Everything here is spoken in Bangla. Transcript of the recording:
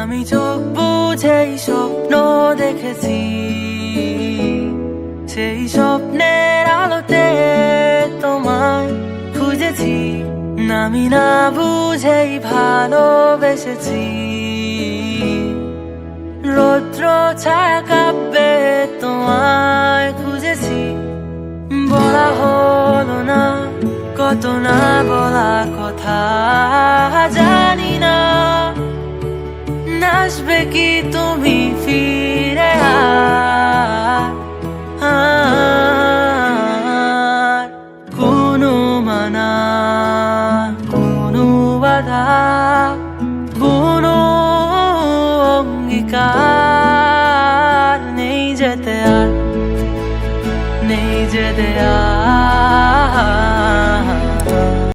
আমি চোখ বুঝেই স্বপ্ন দেখেছি, সেই স্বপ্নের আলোতে তোমায় খুঁজেছি। আমি না বুঝেই ভালোবেসেছি, রৌদ্র ছায়া কাব্যে তোমায় খুঁজেছি। বলা হলো না কত না বলা কথা, জানি না আসবে কি তুমি ফিরে আর কোনো মানা, কোনো বাধা, কোনো অঙ্গীকার নেই যেতে আর, নেই যেতে আর।